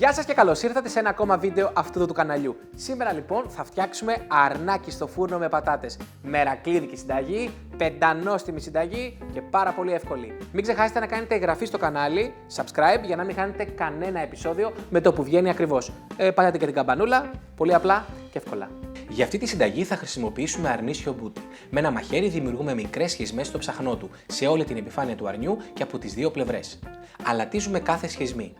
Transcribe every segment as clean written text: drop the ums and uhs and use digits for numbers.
Γεια σας και καλώς ήρθατε σε ένα ακόμα βίντεο αυτού του καναλιού. Σήμερα λοιπόν θα φτιάξουμε αρνάκι στο φούρνο με πατάτες. Μερακλείδικη συνταγή, πεντανόστιμη συνταγή και πάρα πολύ εύκολη. Μην ξεχάσετε να κάνετε εγγραφή στο κανάλι, subscribe, για να μην χάνετε κανένα επεισόδιο με το που βγαίνει ακριβώς. Πατάτε και την καμπανούλα, πολύ απλά και εύκολα. Για αυτή τη συνταγή θα χρησιμοποιήσουμε αρνίσιο μπούτι. Με ένα μαχαίρι δημιουργούμε μικρές σχισμές στο ψαχνό του, σε όλη την επιφάνεια του αρνιού και από τις δύο πλευρές. Αλατίζουμε κάθε σχισμή.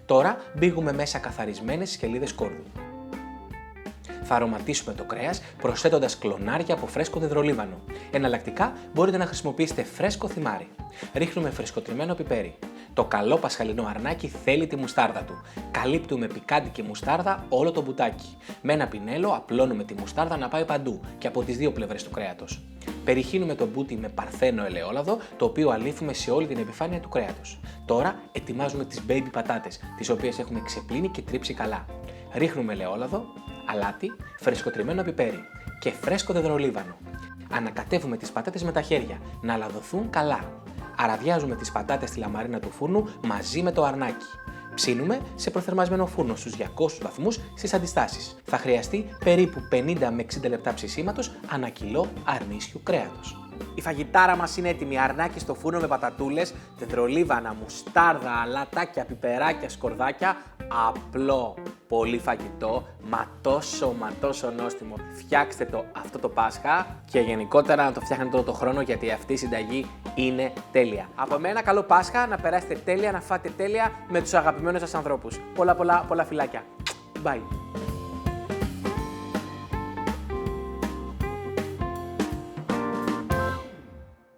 Τώρα μπήγουμε μέσα καθαρισμένες σκελίδες κόρδου. Θα αρωματίσουμε το κρέας προσθέτοντας κλονάρια από φρέσκο δεδρολίβανο. Εναλλακτικά μπορείτε να χρησιμοποιήσετε φρέσκο θυμάρι. Ρίχνουμε φρεσκοτριμμένο πιπέρι. Το καλό πασχαλινό αρνάκι θέλει τη μουστάρδα του. Καλύπτουμε πικάντικη μουστάρδα όλο το μπουτάκι. Με ένα πινέλο απλώνουμε τη μουστάρδα να πάει παντού και από τις δύο πλευρές του κρέατος. Περιχύνουμε το μπούτι με παρθένο ελαιόλαδο, το οποίο αλήφουμε σε όλη την επιφάνεια του κρέατος. Τώρα ετοιμάζουμε τις baby πατάτες, τις οποίες έχουμε ξεπλύνει και τρίψει καλά. Ρίχνουμε ελαιόλαδο, αλάτι, φρεσκοτριμμένο πιπέρι και φρέσκο δεδρολίβανο. Ανακατεύουμε τις πατάτες με τα χέρια να αλαδωθούν καλά. Αραδιάζουμε τις πατάτες στη λαμαρίνα του φούρνου μαζί με το αρνάκι. Ψήνουμε σε προθερμασμένο φούρνο στους 200 βαθμούς στις αντιστάσεις. Θα χρειαστεί περίπου 50 με 60 λεπτά ψησίματος ανά κιλό αρνίσιου κρέατος. Η φαγητάρα μας είναι έτοιμη. Αρνάκι στο φούρνο με πατατούλες, δεντρολίβανα, μουστάρδα, αλατάκια, πιπεράκια, σκορδάκια. Απλό, πολύ φαγητό, μα τόσο νόστιμο. Φτιάξτε το αυτό το Πάσχα και γενικότερα να το φτιάχνετε όλο το χρόνο, γιατί αυτή η συνταγή είναι τέλεια. Από μένα καλό Πάσχα, να περάσετε τέλεια, να φάτε τέλεια με τους αγαπημένους σας ανθρώπους. Πολλά φιλάκια. Bye.